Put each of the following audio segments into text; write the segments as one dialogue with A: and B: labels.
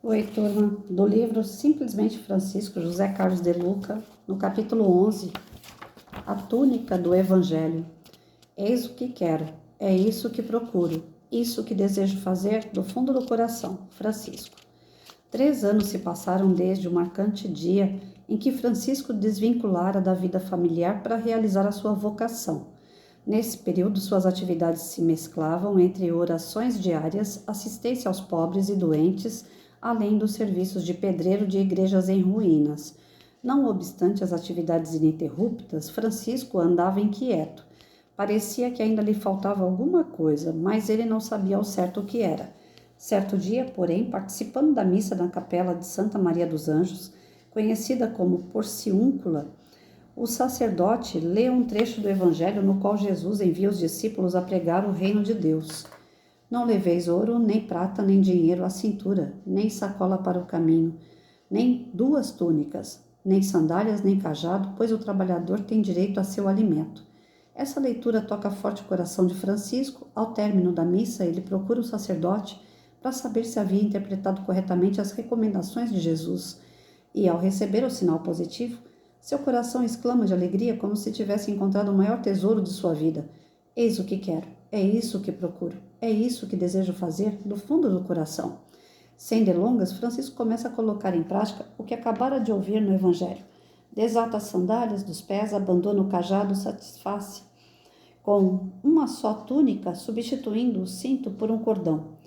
A: Oi, turma, do livro Simplesmente Francisco, José Carlos de Luca, no capítulo 11, A Túnica do Evangelho. Eis o que quero, é isso que procuro, isso que desejo fazer do fundo do coração. Francisco. 3 anos se passaram desde o marcante dia em que Francisco desvinculara da vida familiar para realizar a sua vocação. Nesse período, suas atividades se mesclavam entre orações diárias, assistência aos pobres e doentes, além dos serviços de pedreiro de igrejas em ruínas. Não obstante as atividades ininterruptas, Francisco andava inquieto. Parecia que ainda lhe faltava alguma coisa, mas ele não sabia ao certo o que era. Certo dia, porém, participando da missa na capela de Santa Maria dos Anjos, conhecida como Porciúncula, o sacerdote lê um trecho do Evangelho no qual Jesus envia os discípulos a pregar o reino de Deus. Não leveis ouro, nem prata, nem dinheiro à cintura, nem sacola para o caminho, nem 2 túnicas, nem sandálias, nem cajado, pois o trabalhador tem direito a seu alimento. Essa leitura toca forte o coração de Francisco. Ao término da missa, ele procura o sacerdote para saber se havia interpretado corretamente as recomendações de Jesus. E, ao receber o sinal positivo, seu coração exclama de alegria como se tivesse encontrado o maior tesouro de sua vida. Eis o que quero, é isso que procuro, é isso que desejo fazer do fundo do coração. Sem delongas, Francisco começa a colocar em prática o que acabara de ouvir no Evangelho. Desata as sandálias dos pés, abandona o cajado, satisfaz-se com uma só túnica, substituindo o cinto por um cordão.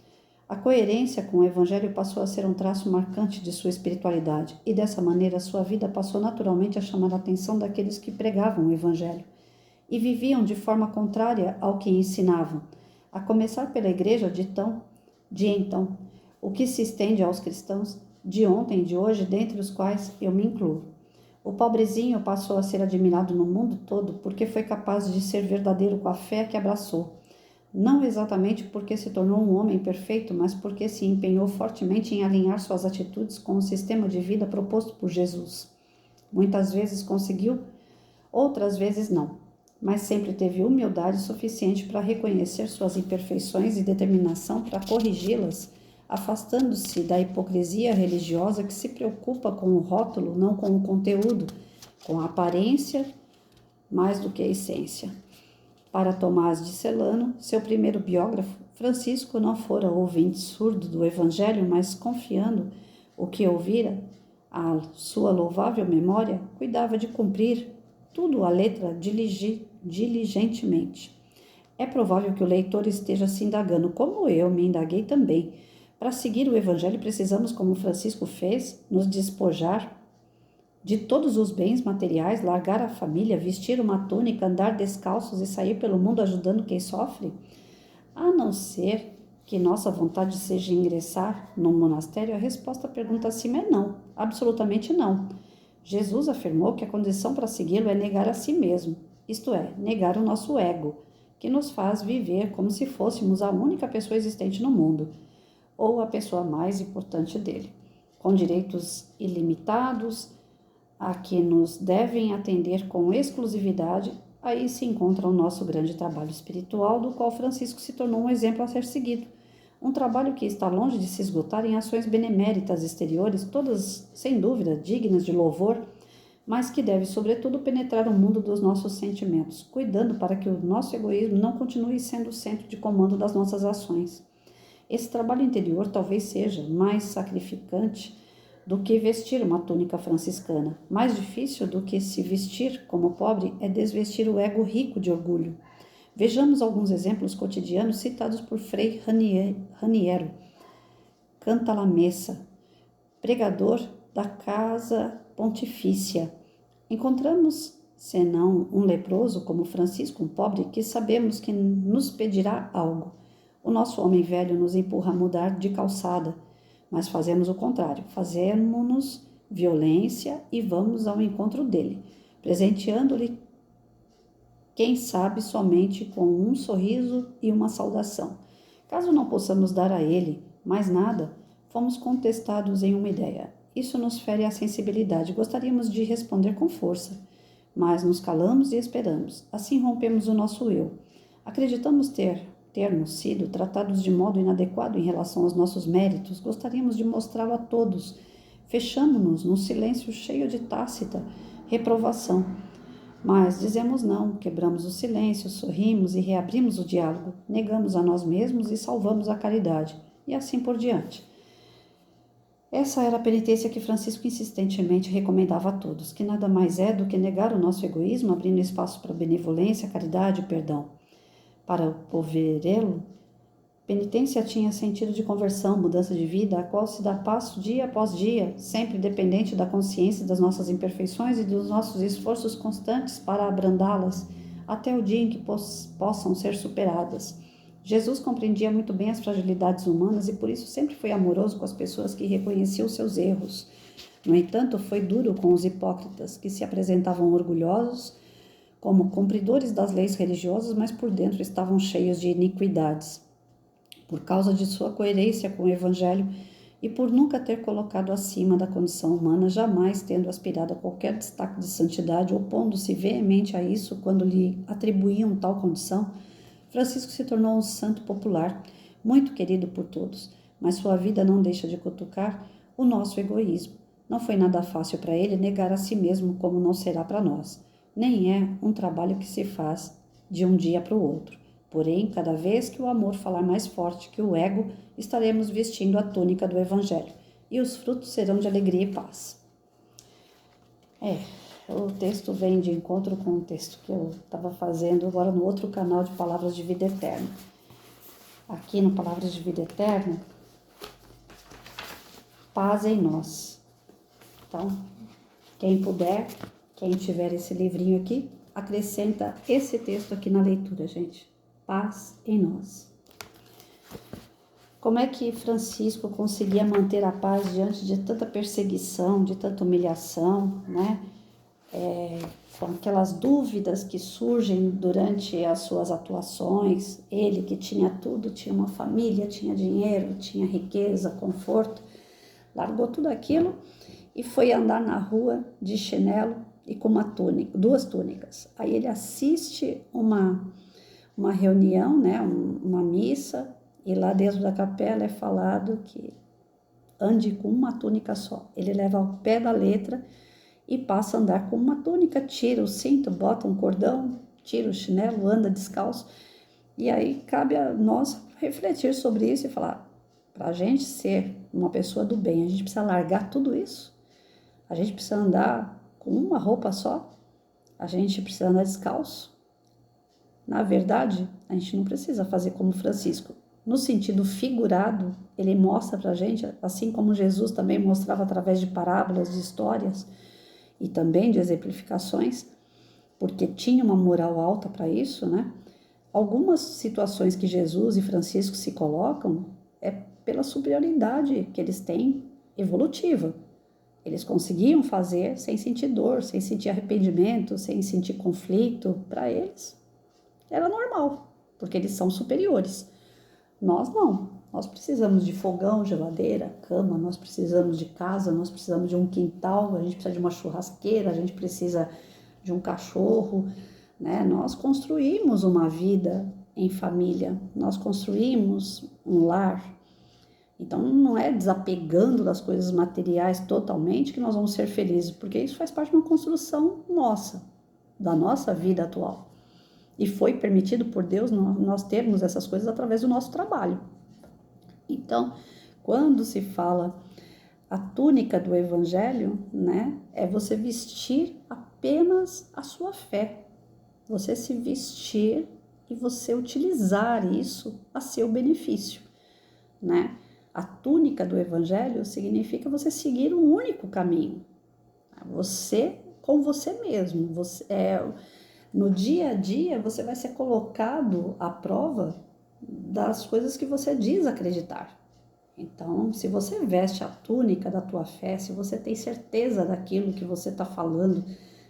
A: A coerência com o Evangelho passou a ser um traço marcante de sua espiritualidade, e dessa maneira sua vida passou naturalmente a chamar a atenção daqueles que pregavam o Evangelho e viviam de forma contrária ao que ensinavam, a começar pela igreja de então, o que se estende aos cristãos de ontem e de hoje, dentre os quais eu me incluo. O pobrezinho passou a ser admirado no mundo todo porque foi capaz de ser verdadeiro com a fé que abraçou. Não exatamente porque se tornou um homem perfeito, mas porque se empenhou fortemente em alinhar suas atitudes com o sistema de vida proposto por Jesus. Muitas vezes conseguiu, outras vezes não, mas sempre teve humildade suficiente para reconhecer suas imperfeições e determinação para corrigi-las, afastando-se da hipocrisia religiosa que se preocupa com o rótulo, não com o conteúdo, com a aparência mais do que a essência. Para Tomás de Celano, seu primeiro biógrafo, Francisco não fora ouvinte surdo do Evangelho, mas confiando o que ouvira à sua louvável memória, cuidava de cumprir tudo à letra diligentemente. É provável que o leitor esteja se indagando, como eu me indaguei também. Para seguir o Evangelho, precisamos, como Francisco fez, nos despojar de todos os bens materiais, largar a família, vestir uma túnica, andar descalços e sair pelo mundo ajudando quem sofre? A não ser que nossa vontade seja ingressar num monastério, a resposta à pergunta acima é não, absolutamente não. Jesus afirmou que a condição para segui-lo é negar a si mesmo, isto é, negar o nosso ego, que nos faz viver como se fôssemos a única pessoa existente no mundo, ou a pessoa mais importante dele, com direitos ilimitados, a que nos devem atender com exclusividade. Aí se encontra o nosso grande trabalho espiritual, do qual Francisco se tornou um exemplo a ser seguido. Um trabalho que está longe de se esgotar em ações beneméritas exteriores, todas, sem dúvida, dignas de louvor, mas que deve, sobretudo, penetrar o mundo dos nossos sentimentos, cuidando para que o nosso egoísmo não continue sendo o centro de comando das nossas ações. Esse trabalho interior talvez seja mais sacrificante do que vestir uma túnica franciscana. Mais difícil do que se vestir como pobre é desvestir o ego rico de orgulho. Vejamos alguns exemplos cotidianos citados por Frei Raniero, Cantalamessa, pregador da Casa Pontifícia. Encontramos, senão um leproso como Francisco, um pobre, que sabemos que nos pedirá algo. O nosso homem velho nos empurra a mudar de calçada, mas fazemos o contrário, fazemos-nos violência e vamos ao encontro dele, presenteando-lhe, quem sabe, somente com um sorriso e uma saudação. Caso não possamos dar a ele mais nada, fomos contestados em uma ideia. Isso nos fere a sensibilidade, gostaríamos de responder com força, mas nos calamos e esperamos. Assim rompemos o nosso eu. Acreditamos ter termos sido tratados de modo inadequado em relação aos nossos méritos, gostaríamos de mostrá-lo a todos. Fechamo-nos num silêncio cheio de tácita reprovação. Mas dizemos não, quebramos o silêncio, sorrimos e reabrimos o diálogo, negamos a nós mesmos e salvamos a caridade, e assim por diante. Essa era a penitência que Francisco insistentemente recomendava a todos, que nada mais é do que negar o nosso egoísmo, abrindo espaço para benevolência, caridade e perdão. Para o poverelo, penitência tinha sentido de conversão, mudança de vida, a qual se dá passo dia após dia, sempre dependente da consciência das nossas imperfeições e dos nossos esforços constantes para abrandá-las, até o dia em que possam ser superadas. Jesus compreendia muito bem as fragilidades humanas e por isso sempre foi amoroso com as pessoas que reconheciam seus erros. No entanto, foi duro com os hipócritas, que se apresentavam orgulhosos como cumpridores das leis religiosas, mas por dentro estavam cheios de iniquidades. Por causa de sua coerência com o Evangelho e por nunca ter colocado acima da condição humana, jamais tendo aspirado a qualquer destaque de santidade, opondo-se veemente a isso quando lhe atribuíam tal condição, Francisco se tornou um santo popular, muito querido por todos, mas sua vida não deixa de cutucar o nosso egoísmo. Não foi nada fácil para ele negar a si mesmo, como não será para nós. Nem é um trabalho que se faz de um dia para o outro. Porém, cada vez que o amor falar mais forte que o ego, estaremos vestindo a túnica do Evangelho, e os frutos serão de alegria e paz. O texto vem de encontro com o texto que eu estava fazendo agora no outro canal de Palavras de Vida Eterna. Aqui no Palavras de Vida Eterna, paz em nós. Então, quem puder, quem tiver esse livrinho aqui, acrescenta esse texto aqui na leitura, gente. Paz em nós. Como é que Francisco conseguia manter a paz diante de tanta perseguição, de tanta humilhação, né? Com aquelas dúvidas que surgem durante as suas atuações. Ele que tinha tudo, tinha uma família, tinha dinheiro, tinha riqueza, conforto, largou tudo aquilo e foi andar na rua de chinelo e com uma túnica, 2 túnicas. Aí ele assiste uma reunião, né, uma missa, e lá dentro da capela é falado que ande com uma túnica só. Ele leva ao pé da letra e passa a andar com uma túnica, tira o cinto, bota um cordão, tira o chinelo, anda descalço. E aí cabe a nós refletir sobre isso e falar, para a gente ser uma pessoa do bem, a gente precisa largar tudo isso? A gente precisa andar com uma roupa só? A gente precisa andar descalço? Na verdade, a gente não precisa fazer como Francisco. No sentido figurado, ele mostra para a gente, assim como Jesus também mostrava através de parábolas, de histórias e também de exemplificações, porque tinha uma moral alta para isso, né? Algumas situações que Jesus e Francisco se colocam é pela superioridade que eles têm evolutiva. Eles conseguiam fazer sem sentir dor, sem sentir arrependimento, sem sentir conflito. Para eles era normal, porque eles são superiores. Nós não. Nós precisamos de fogão, geladeira, cama, nós precisamos de casa, nós precisamos de um quintal, a gente precisa de uma churrasqueira, a gente precisa de um cachorro, né? Nós construímos uma vida em família, nós construímos um lar. Então, não é desapegando das coisas materiais totalmente que nós vamos ser felizes, porque isso faz parte de uma construção nossa, da nossa vida atual. E foi permitido por Deus nós termos essas coisas através do nosso trabalho. Então, quando se fala a túnica do Evangelho, né, é você vestir apenas a sua fé. Você se vestir e você utilizar isso a seu benefício, né? A túnica do Evangelho significa você seguir um único caminho. Você com você mesmo. No dia a dia, você vai ser colocado à prova das coisas que você diz acreditar. Então, se você veste a túnica da tua fé, se você tem certeza daquilo que você está falando,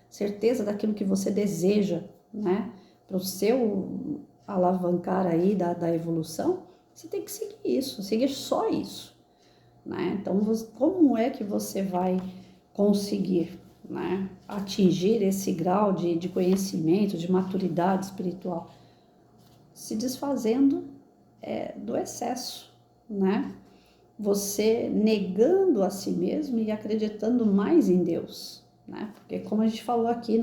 A: certeza daquilo que você deseja, né, para o seu alavancar aí da evolução, você tem que seguir isso, seguir só isso, né? Então, como é que você vai conseguir, né, atingir esse grau de conhecimento, de maturidade espiritual? Se desfazendo do excesso, né? Você negando a si mesmo e acreditando mais em Deus, né? Porque como a gente falou aqui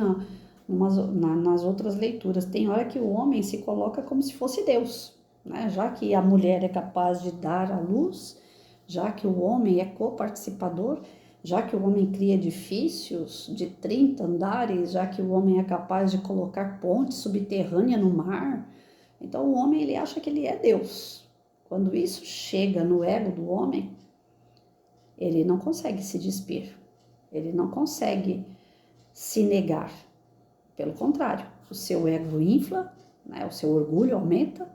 A: nas outras leituras, tem hora que o homem se coloca como se fosse Deus, né? Já que a mulher é capaz de dar à luz, já que o homem é coparticipador, já que o homem cria edifícios de 30 andares, já que o homem é capaz de colocar pontes subterrâneas no mar, então o homem ele acha que ele é Deus. Quando isso chega no ego do homem, ele não consegue se despir, ele não consegue se negar. Pelo contrário, o seu ego infla, né, o seu orgulho aumenta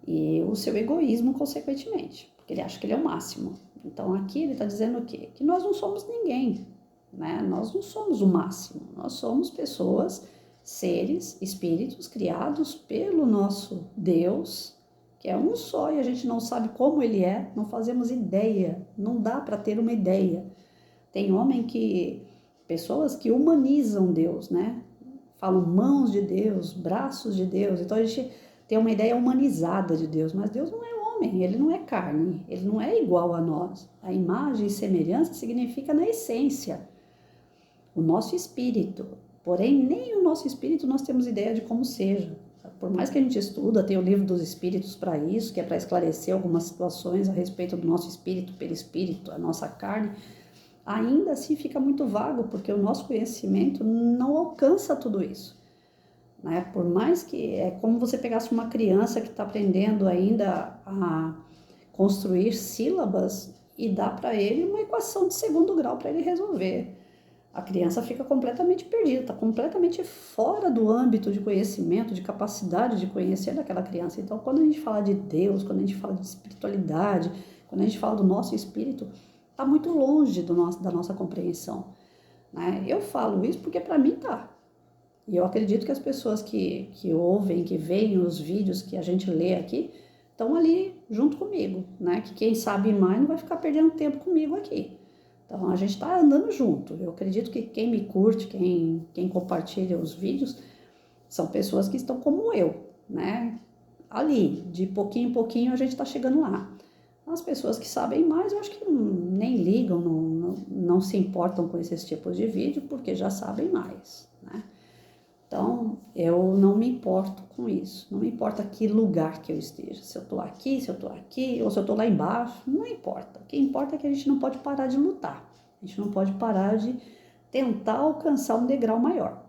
A: e o seu egoísmo, consequentemente, porque ele acha que ele é o máximo. Então aqui ele está dizendo o quê? Que nós não somos ninguém, né? Nós não somos o máximo, nós somos pessoas, seres, espíritos criados pelo nosso Deus, que é um só e a gente não sabe como ele é, não fazemos ideia, não dá para ter uma ideia. Tem pessoas que humanizam Deus, né? Falam mãos de Deus, braços de Deus, então a gente tem uma ideia humanizada de Deus, mas Deus não é homem, ele não é carne, ele não é igual a nós. A imagem e semelhança significa na essência, o nosso espírito. Porém, nem o nosso espírito nós temos ideia de como seja. Por mais que a gente estuda, tem o livro dos espíritos para isso, que é para esclarecer algumas situações a respeito do nosso espírito, perispírito, a nossa carne, ainda assim fica muito vago, porque o nosso conhecimento não alcança tudo isso. Né? Por mais que é como você pegasse uma criança que está aprendendo ainda a construir sílabas e dá para ele uma equação de segundo grau para ele resolver. A criança fica completamente perdida, está completamente fora do âmbito de conhecimento, de capacidade de conhecer daquela criança. Então, quando a gente fala de Deus, quando a gente fala de espiritualidade, quando a gente fala do nosso espírito, está muito longe da nossa compreensão. Né? Eu falo isso porque para mim tá. E eu acredito que as pessoas que ouvem, que veem os vídeos que a gente lê aqui, estão ali junto comigo, né? Que quem sabe mais não vai ficar perdendo tempo comigo aqui. Então a gente está andando junto. Eu acredito que quem me curte, quem compartilha os vídeos, são pessoas que estão como eu, né? Ali, de pouquinho em pouquinho a gente está chegando lá. As pessoas que sabem mais, eu acho que nem ligam, não se importam com esses tipos de vídeo, porque já sabem mais, né? Então, eu não me importo com isso, não me importa que lugar que eu esteja, se eu estou aqui, se eu estou aqui, ou se eu estou lá embaixo, não importa. O que importa é que a gente não pode parar de lutar, a gente não pode parar de tentar alcançar um degrau maior.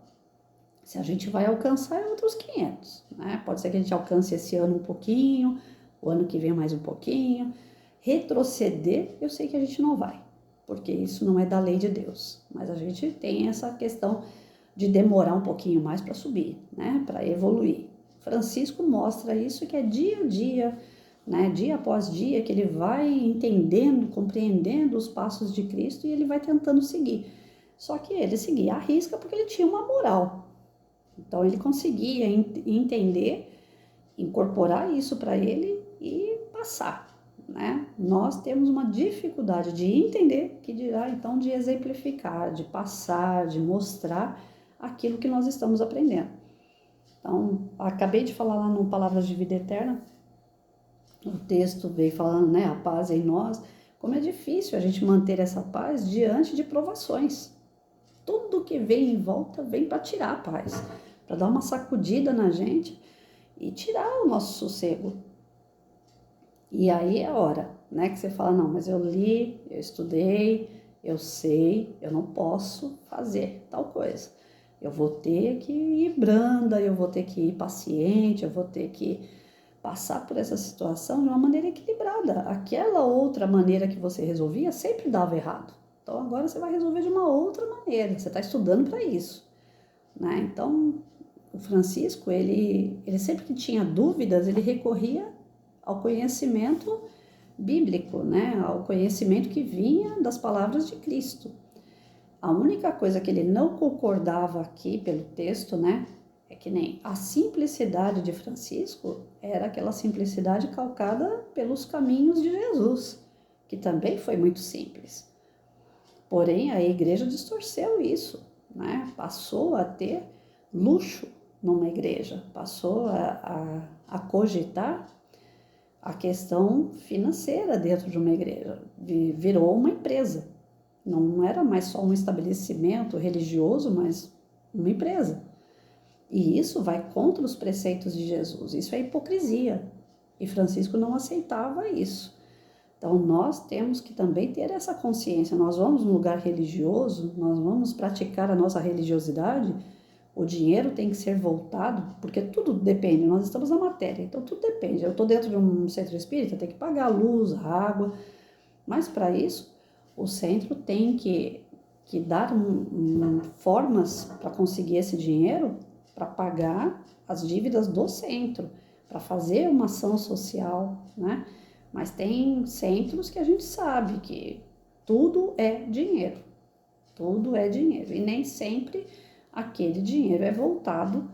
A: Se a gente vai alcançar, é outros 500, né? Pode ser que a gente alcance esse ano um pouquinho, o ano que vem mais um pouquinho. Retroceder, eu sei que a gente não vai, porque isso não é da lei de Deus, mas a gente tem essa questão de demorar um pouquinho mais para subir, né? Para evoluir. Francisco mostra isso, que é dia a dia, né? Dia após dia, que ele vai entendendo, compreendendo os passos de Cristo e ele vai tentando seguir. Só que ele seguia à risca porque ele tinha uma moral. Então ele conseguia entender, incorporar isso para ele e passar, né? Nós temos uma dificuldade de entender, que dirá então de exemplificar, de passar, de mostrar aquilo que nós estamos aprendendo. Então, acabei de falar lá no Palavras de Vida Eterna, o texto veio falando, né, a paz em nós, como é difícil a gente manter essa paz diante de provações. Tudo que vem em volta vem para tirar a paz, para dar uma sacudida na gente e tirar o nosso sossego. E aí é a hora, né, que você fala, não, mas eu li, eu estudei, eu sei, eu não posso fazer tal coisa. Eu vou ter que ir branda, eu vou ter que ir paciente, eu vou ter que passar por essa situação de uma maneira equilibrada. Aquela outra maneira que você resolvia sempre dava errado. Então agora você vai resolver de uma outra maneira, você está estudando para isso, né? Então o Francisco, ele sempre que tinha dúvidas, ele recorria ao conhecimento bíblico, né? Ao conhecimento que vinha das palavras de Cristo. A única coisa que ele não concordava aqui pelo texto, né, é que nem a simplicidade de Francisco era aquela simplicidade calcada pelos caminhos de Jesus, que também foi muito simples. Porém, a igreja distorceu isso, né? Passou a ter luxo numa igreja, passou a cogitar a questão financeira dentro de uma igreja, virou uma empresa. Não era mais só um estabelecimento religioso, mas uma empresa. E isso vai contra os preceitos de Jesus, isso é hipocrisia. E Francisco não aceitava isso. Então, nós temos que também ter essa consciência. Nós vamos num lugar religioso, nós vamos praticar a nossa religiosidade, o dinheiro tem que ser voltado, porque tudo depende, nós estamos na matéria, então tudo depende. Eu estou dentro de um centro espírita, tem que pagar a luz, a água, mas para isso, o centro tem que dar formas para conseguir esse dinheiro, para pagar as dívidas do centro, para fazer uma ação social, né? Mas tem centros que a gente sabe que tudo é dinheiro, e nem sempre aquele dinheiro é voltado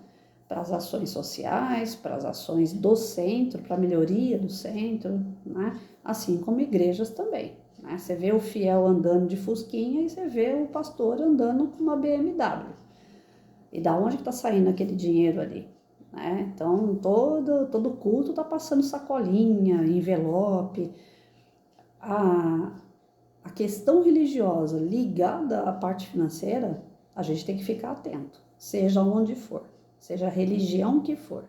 A: para as ações sociais, para as ações do centro, para a melhoria do centro, né? Assim como igrejas também, né? Você vê o fiel andando de fusquinha e você vê o pastor andando com uma BMW. E da onde que está saindo aquele dinheiro ali? Né? Então, todo culto está passando sacolinha, envelope. A questão religiosa ligada à parte financeira, a gente tem que ficar atento, seja onde for, seja a religião que for.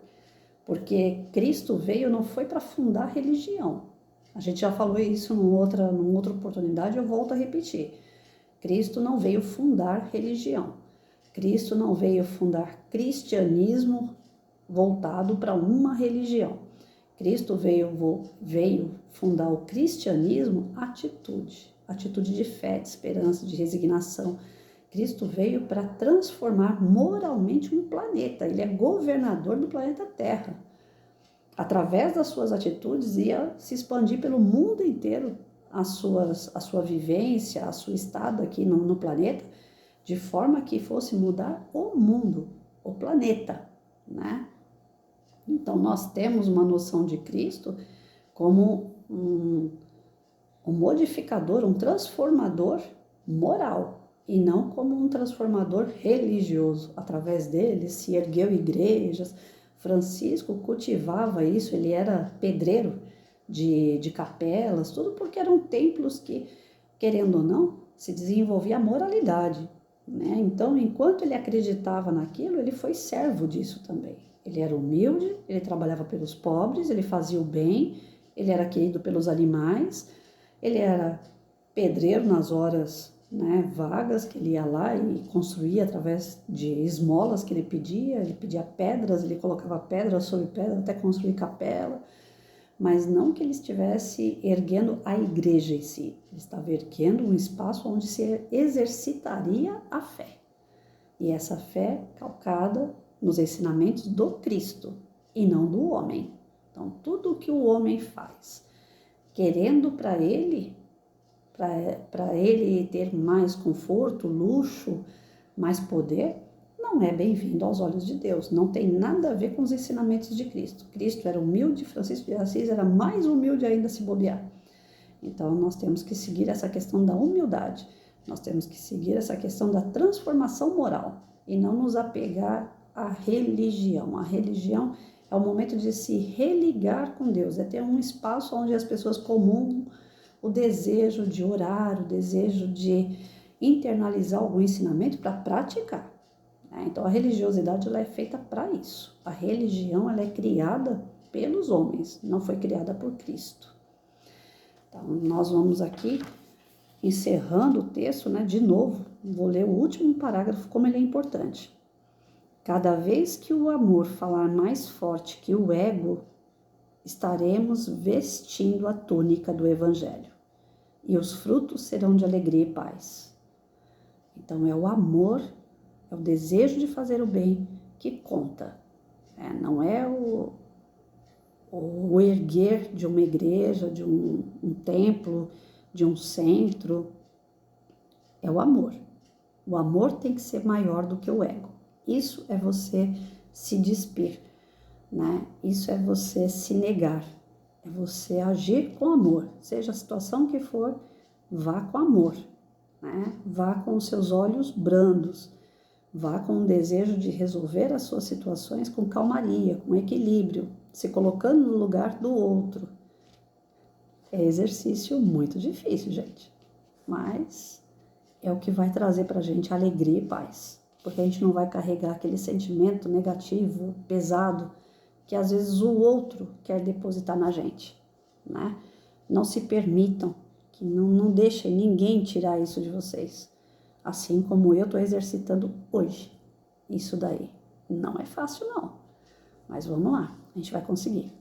A: Porque Cristo veio, não foi para fundar religião. A gente já falou isso numa outra oportunidade, eu volto a repetir. Cristo não veio fundar religião. Cristo não veio fundar cristianismo voltado para uma religião. Cristo veio fundar o cristianismo atitude de fé, de esperança, de resignação. Cristo veio para transformar moralmente um planeta. Ele é governador do planeta Terra. Através das suas atitudes, ia se expandir pelo mundo inteiro a sua vivência, a sua estada aqui no planeta, de forma que fosse mudar o mundo, o planeta, né? Então, nós temos uma noção de Cristo como um modificador, um transformador moral, e não como um transformador religioso. Através dele se ergueu igrejas. Francisco cultivava isso, ele era pedreiro de capelas, tudo porque eram templos que, querendo ou não, se desenvolvia a moralidade, né? Então, enquanto ele acreditava naquilo, ele foi servo disso também. Ele era humilde, ele trabalhava pelos pobres, ele fazia o bem, ele era querido pelos animais, ele era pedreiro nas horas, né, vagas, que ele ia lá e construía através de esmolas que ele pedia pedras, ele colocava pedra sobre pedra até construir capela, mas não que ele estivesse erguendo a igreja em si, ele estava erguendo um espaço onde se exercitaria a fé, e essa fé calcada nos ensinamentos do Cristo e não do homem. Então, tudo o que o homem faz, querendo para ele ter mais conforto, luxo, mais poder, não é bem-vindo aos olhos de Deus. Não tem nada a ver com os ensinamentos de Cristo. Cristo era humilde, Francisco de Assis era mais humilde ainda se bobear. Então, nós temos que seguir essa questão da humildade. Nós temos que seguir essa questão da transformação moral e não nos apegar à religião. A religião é o momento de se religar com Deus, é ter um espaço onde as pessoas comungam o desejo de orar, o desejo de internalizar algum ensinamento para praticar. Então, a religiosidade ela é feita para isso. A religião ela é criada pelos homens, não foi criada por Cristo. Então, nós vamos aqui encerrando o texto, né? De novo, vou ler o último parágrafo, como ele é importante. Cada vez que o amor falar mais forte que o ego, estaremos vestindo a túnica do Evangelho, e os frutos serão de alegria e paz. Então, é o amor, é o desejo de fazer o bem que conta. Não é o erguer de uma igreja, de um templo, de um centro. É o amor. O amor tem que ser maior do que o ego. Isso é você se despir, né? Isso é você se negar. É você agir com amor. Seja a situação que for, vá com amor, né? Vá com os seus olhos brandos. Vá com o desejo de resolver as suas situações com calmaria, com equilíbrio, se colocando no lugar do outro. É exercício muito difícil, gente, mas é o que vai trazer pra gente alegria e paz, porque a gente não vai carregar aquele sentimento negativo, pesado, que às vezes o outro quer depositar na gente, né? Não se permitam, que não deixem ninguém tirar isso de vocês, assim como eu estou exercitando hoje. Isso daí não é fácil não, mas vamos lá, a gente vai conseguir.